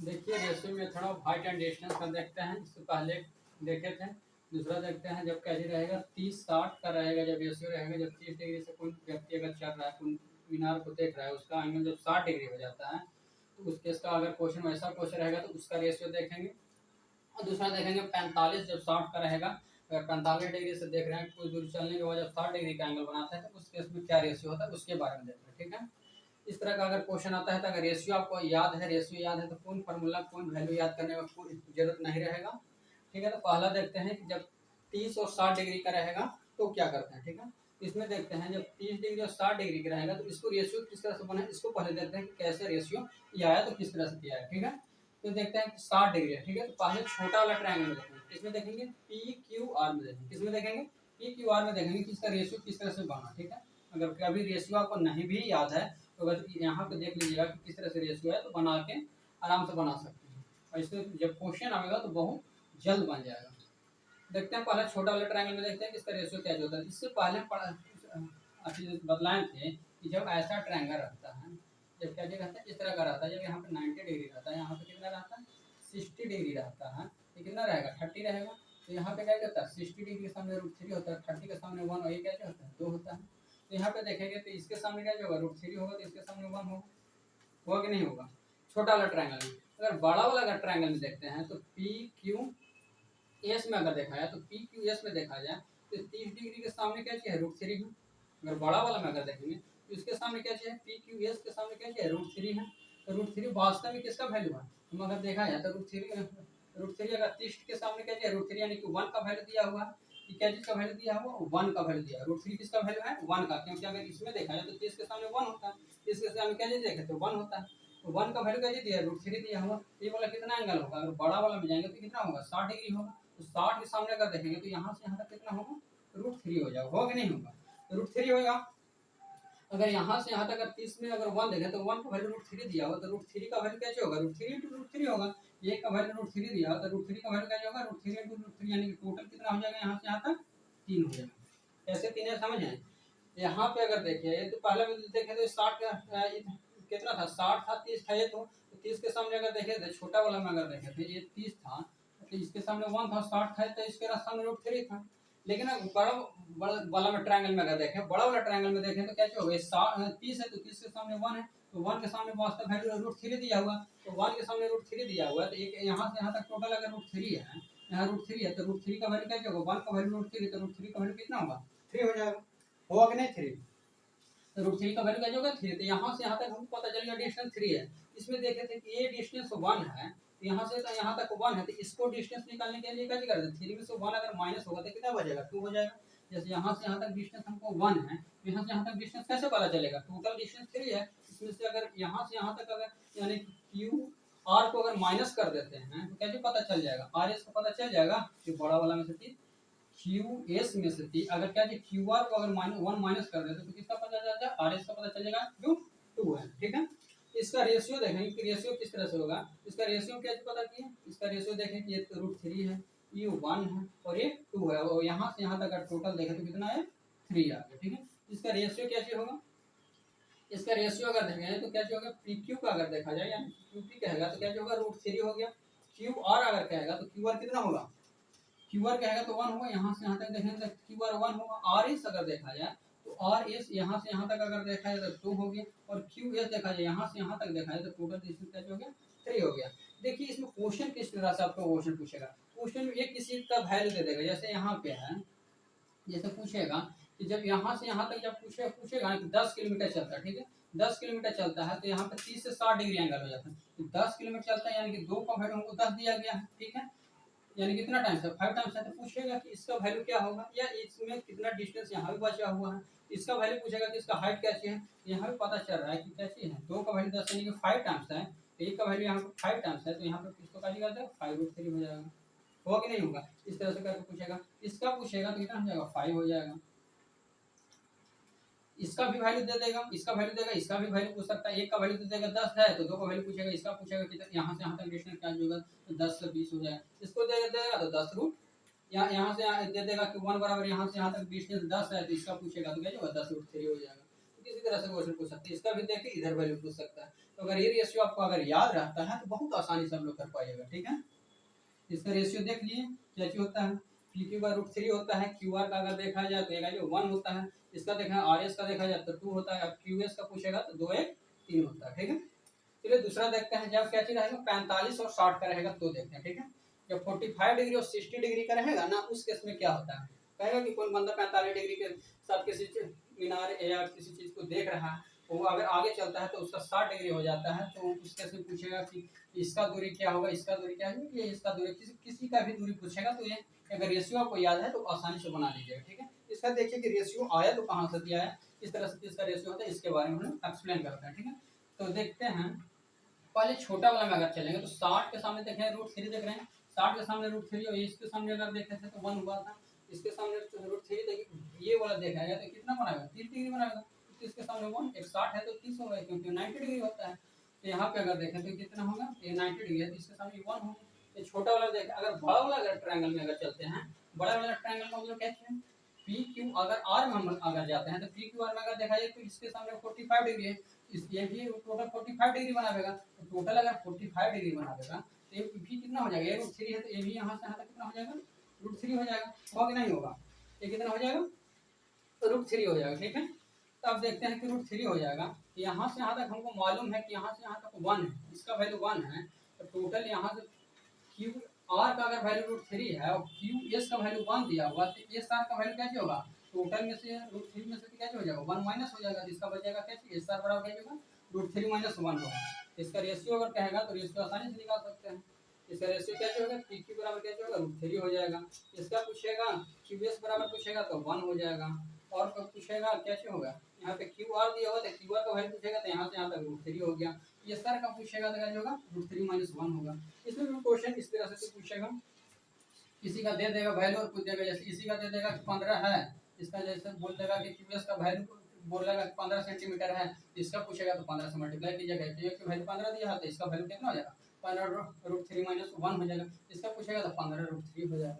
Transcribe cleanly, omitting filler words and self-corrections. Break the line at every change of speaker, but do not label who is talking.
देखिए ratio method of height and distance का देखते हैं। इससे पहले देखे थे। दूसरा देखते हैं जब कैसे रहेगा 30-60 का रहेगा जब रेशियो रहेगा, जब 30 डिग्री से कोई व्यक्ति अगर चल रहा है, कोई मीनार को देख रहा है, उसका एंगल जब 60 डिग्री हो जाता है तो उस केस का अगर क्वेश्चन वैसा क्वेश्चन रहेगा तो उसका रेशियो देखेंगे। और दूसरा देखेंगे 45 जब 60 का रहेगा, अगर 45 डिग्री से देख रहे हैं कुछ दूर चलने के बाद जब 60 डिग्री का एंगल बनाता है तो उस केस में क्या रेशियो होता है उसके बारे में देख रहे हैं। ठीक है, इस तरह का अगर क्वेश्चन आता है तो अगर रेशियो आपको याद है, रेशियो याद है तो कौन फार्मूला कौन वैल्यू याद करने में कोई जरूरत नहीं रहेगा। ठीक है, तो पहला देखते हैं कि जब 30 और 60 डिग्री का रहेगा तो क्या करते हैं। ठीक है, इसमें देखते हैं जब 30 डिग्री और 60 डिग्री का रहेगा तो इसको रेशियो किस तरह से बना है, इसको पहले देखते हैं कि कैसे रेशियो ये आया तो किस तरह से किया है। ठीक है, तो देखते हैं 60 डिग्री है। ठीक है, तो पहले छोटा वाला ट्रायंगल में देखेंगे, इसमें देखेंगे पी क्यू आर में देखेंगे, किसमें देखेंगे पी क्यू आर में देखेंगे कि इसका रेशियो किस तरह से बना। ठीक है, अगर कभी रेशियो आपको नहीं भी याद है तो अगर यहाँ पे देख लीजिएगा कि किस तरह से रेशियो है तो बना के आराम से बना सकते हैं, और इसमें जब क्वेश्चन आएगा तो बहुत जल्द बन जाएगा। देखते हैं पहले छोटा वाला ट्रायंगल में देखते हैं कि इसका रेशियो क्या होता है। इससे पहले बतलाए थे कि जब ऐसा ट्रायंगल रहता है, जब क्या रहता है इस तरह का रहता है, जब यहाँ पे 90 डिग्री रहता है, यहाँ पे कितना रहता है 60 डिग्री रहता है, ये कितना रहेगा 30 रहेगा। तो यहाँ पे क्या कहता है 60 डिग्री के सामने √3 होता है, 30 के सामने 1, और ये क्या होता है 2 होता है। तो यहाँ पे देखेंगे तो इसके सामने क्या होगा √3 होगा, तो इसके सामने 1 होगा कि नहीं होगा छोटा वाला ट्रायंगल में। अगर बड़ा वाला अगर ट्रायंगल में देखते हैं तो पी क्यू एस में अगर देखा जाए तो पी क्यू एस में देखा जाए तो 30 डिग्री के सामने क्या चाहिए √3 है। अगर बड़ा वाला में अगर देखेंगे तो इसके सामने क्या चाहिए पी क्यू एस के सामने क्या चाहिए √3 है। तो √3 वास्तव में किसका वैल्यू है, हम अगर देखा जाए तो √3 अगर 30 के सामने क्या चाहिए √3 यानी कि 1 का वैल्यू दिया हुआ है, कि क्या चीज का वैल्यू दिया हुआ 1 का वैल्यू दिया। √3 किसका वैल्यू है 1 का, क्योंकि अगर इसमें देखा जाए तो 30 के सामने 1 होता है, 30 के सामने क्या चीज देखे तो 1 होता है, तो 1 का वैल्यू क्या दिया √3 दिया हुआ। ये वाला कितना एंगल होगा, अगर बड़ा वाला में जाएंगे तो कितना होगा 60 डिग्री होगा। तो 60 के सामने अगर देखेंगे तो यहाँ से यहाँ तक कितना होगा √3 हो जाएगा, होगा कि नहीं होगा √3 होगा। अगर यहाँ से यहाँ तक अगर 30 में अगर 1 देखें तो 1 का वैल्यू √3 दिया होगा, तो √3 का वैल्यू कैसे होगा √3 × √3 होगा। ये का वैल्यू √3 दिया तो √3 का वैल्यू क्या होगा √3 × √3 यानी कि टोटल कितना हो जाएगा यहाँ से यहाँ तक 3 हो जाएगा। कैसे 3 है समझ आए। यहाँ पे अगर देखिए ये तो पहले में देखें तो 60 का कितना था 60 था 30 था, ये तो 30 के सामने अगर देखे तो छोटा वाला में अगर देखे थे ये 30 था, तो इसके सामने 1 था, 60 था तो इसके सामने √3 था। लेकिन बड़ा वाला में ट्रायंगल में अगर देखें, बड़ा वाला ट्रायंगल में देखें तो क्या होगा 30 है तो 30 के सामने 1 है, तो 1 के सामने वास्तव वैल्यू √3 दिया हुआ, तो 1 के सामने √3 दिया हुआ है, तो एक यहाँ से यहाँ तक टोटल अगर √3 है, यहाँ √3 है तो √3 का वैल्यू क्या होगा 1 का वैल्यू √3 तो √3 का वैल्यू कितना होगा 3 हो जाएगा, होगा कि नहीं 3। तो √3 का वैल्यू क्या होगा 3, तो यहाँ से यहाँ तक हमको पता चल गया डिस्टेंस 3 है। इसमें देखे थे कि ये डिस्टेंस 1 है, तो यहाँ से तो यहाँ तक 1 है, तो इसको डिस्टेंस निकालने के लिए क्या करते हैं 3 में से 1 अगर माइनस होगा तो कितना बचेगा 2 हो जाएगा। जैसे यहाँ से यहाँ तक डिस्टेंस हमको 1 है, तो यहाँ से यहाँ तक डिस्टेंस कैसे पता चलेगा, टोटल डिस्टेंस 3 है, इसमें से अगर यहाँ से यहाँ तक अगर यानी क्यू आर को अगर माइनस कर देते हैं तो कैसे पता चल जाएगा आर एस को पता चल जाएगा कि बड़ा वाला में से क्यू एस में से अगर क्या क्यू आर को अगर वन माइनस कर देते तो किसका पता चल जाएगा आर एस का पता चल जाएगा जो 2 है। ठीक है, इसका रेशियो देखेंगे कि रेशियो किस तरह से होगा। इसका रेशियो क्या पता किया, इसका रेशियो देखें कि ये √3 है, ये 1 है और ये 2 है, और यहाँ से यहाँ तक अगर टोटल देखें तो कितना है 3 आ गया। ठीक है, इसका रेशियो कैसे होगा, इसका रेशियो अगर देखें तो क्या होगा पी क्यू का अगर देखा जाए यानी क्यू पी कहेगा तो क्या होगा √3 हो गया, क्यू आर अगर कहेगा तो क्यू आर कितना होगा क्यू आर कहेगा तो 1 होगा, यहाँ से यहाँ तक देखेंगे तो क्यू आर 1 होगा। आर एस अगर देखा जाए तो आर एस यहाँ से यहाँ तक अगर देखा जाए तो 2 हो गया, और क्यू एस देखा जाए यहाँ से यहाँ तक देखा जाए तो टोटल डिस्टेंस क्या हो गया 3 हो गया। देखिए इसमें क्वेश्चन किस तरह से आपको क्वेश्चन पूछेगा, क्वेश्चन में एक किसी का वैल्यू दे देगा, जैसे यहाँ पे है जैसे पूछेगा कि जब यहाँ से यहाँ तक जब पूछेगा कि 10 किलोमीटर चलता है, ठीक है 10 किलोमीटर चलता है तो यहाँ पे 30 से 60 डिग्री एंगल हो जाता है, तो 10 किलोमीटर चलता है यानी कि 2 का वैल्यू हमको 10 दिया गया है। ठीक है, यानी कितना टाइम्स है 5 टाइम्स है, तो पूछेगा कि इसका वैल्यू क्या होगा या इसमें कितना डिस्टेंस यहाँ भी बचा हुआ है, इसका वैल्यू पूछेगा कि इसका हाइट कैसी है, यहाँ भी पता चल रहा है कि कैसी है 2 का वैल्यू 10 यानी कि 5 टाइम्स है, एक का वैल्यू यहाँ पे 5 टाइम्स है, तो यहाँ पे किसको कैसे करते हैं 5√3 हो जाएगा, होगा कि नहीं होगा। इस तरह से करके पूछेगा, इसका पूछेगा तो कितना हो जाएगा 5 हो जाएगा, इसका भी वैल्यू दे देगा, इसका वैल्यू देगा, इसका भी वैल्यू पूछ सकता है, एक का वैल्यू दे देगा 10 है तो 2 का वैल्यू पूछेगा, इसका पूछेगा कि यहाँ से यहाँ तक डिस्टेंस क्या होगा तो 10 से 20 हो जाएगा, इसको दे देगा तो 10 रूट यहाँ से दे देगा कि 1 बराबर यहाँ से यहाँ तक डिस्टेंस 10 है, तो इसका पूछेगा तो क्या होगा 10√3 हो जाएगा। किसी तरह से क्वेश्चन पूछ सकते हैं। इसका भी देखिए इधर वैल्यू पूछ सकता है। तो अगर ये रेशियो आपको अगर याद रहता है तो बहुत आसानी से हम लोग कर पाएगा। ठीक है, इसका रेशियो देख लिए क्या चीज होता है, पी क्यू का रूट थ्री होता है। क्यू आर का अगर देखा जाए तो एक वन होता है। इसका देखा आर एस का देखा जाए तो टू होता है। अब क्यू एस का पूछेगा तो दो एक तीन होता है। ठीक है, चलिए दूसरा देखते हैं। जब क्या चीज रहेगा 45 और 60 का रहेगा तो देखते हैं। ठीक है, जब 45 डिग्री और 60 डिग्री का रहेगा ना, उस केस में क्या होता है, कहेगा कि कोई बंदा 45 डिग्री के साथ किसी मीनार या किसी चीज को देख रहा है, वो अगर आगे चलता है तो उसका 60 डिग्री हो जाता है। तो उस केस में पूछेगा कि इसका दूरी क्या होगा, इसका दूरी क्या होगा, ये इसका दूरी, किसी का भी दूरी पूछेगा तो ये अगर रेशियो आपको याद है तो आसानी से बना लीजिएगा। ठीक है, इसका देखिए कि रेशियो आया तो कहाँ से दिया है, इस तरह से इसका रेशियो होता है, इसके बारे में हम एक्सप्लेन करते हैं। ठीक है, तो देखते हैं पहले छोटा वाला में अगर चलेंगे तो 60 के सामने देख रहे हैं रूट थ्री देख रहे हैं, 60 के सामने रूट थ्री और इसके सामने अगर देखे थे तो 1 हुआ था। इसके सामने रूट थ्री देखिए ये वाला देखा है तो कितना बनाएगा 30 डिग्री बनाएगा। तो इसके सामने 1 एक 60 है तो 30 होगा क्योंकि 90 डिग्री होता है। तो यहाँ पे अगर देखें तो कितना होगा, ये 90 डिग्री है तो इसके सामने 1 होगा। ये छोटा वाला देखें, अगर बड़ा वाला अगर ट्रायंगल में अगर चलते हैं, बड़ा वाला ट्रायंगल का मतलब क्या है, पी क्यू अगर आर में हम अगर जाते हैं तो पी क्यू आर में अगर देखा जाए तो इसके सामने 45 डिग्री है, इस ये भी टोटल 45 डिग्री बनाएगा। तो टोटल अगर 45 डिग्री बनाएगा तो ये भी कितना हो जाएगा, ये रूट थ्री है तो ये भी यहाँ से यहाँ तक कितना हो जाएगा, रूट थ्री हो जाएगा। होगा कि नहीं होगा, ये कितना हो जाएगा, तो रूट थ्री हो जाएगा। ठीक है, तो अब देखते हैं कि रूट थ्री हो जाएगा। यहाँ से यहाँ तक हमको मालूम है कि यहाँ से यहाँ तक 1 है, इसका वैल्यू 1 है। तो टोटल यहाँ से क्यू आर का अगर वैल्यू रूट थ्री है और क्यू एस का वैल्यू 1 दिया हुआ तो एस आर का वैल्यू कैसे होगा, टोटल में से रूट थ्री में से कैसे हो जाएगा 1 माइनस हो जाएगा। तो इसका बचेगा कैसे, एस आर बराबर क्या होगा, रूट थ्री माइनस 1 होगा। इसका रेशियो अगर कहेगा तो रेशियो आसानी से निकाल सकते हैं। इसका रेशियो कैसे होगा, पी क्यू बराबर कैसे होगा, रूट थ्री हो जाएगा। इसका पूछेगा क्यू एस बराबर पूछेगा तो 1 हो जाएगा। और पूछेगा कैसे होगा, यहाँ पे क्यू आर दिया हुआ तो क्यू आर का वैल्यू पूछेगा तो यहाँ से यहाँ तक रूट थ्री हो गया। ये सर का पूछेगा तो क्या होगा, रूट थ्री माइनस 1 होगा। इसमें भी क्वेश्चन इस तरह से पूछेगा, किसी का दे देगा वैल्यू और पूछ देगा, जैसे इसी का दे देगा कि 15 है, इसका जैसे बोल देगा कि क्यूएस का वैल्यू बोलेगा कि 15 सेंटीमीटर है, इसका पूछेगा तो 15 से मल्टीप्लाई कीजिएगा। तो ये वैल्यू 15 दिया है तो इसका वैल्यू कितना हो जाएगा, 15 रूट थ्री माइनस 1 हो जाएगा। इसका पूछेगा तो 15 रूट थ्री हो जाएगा।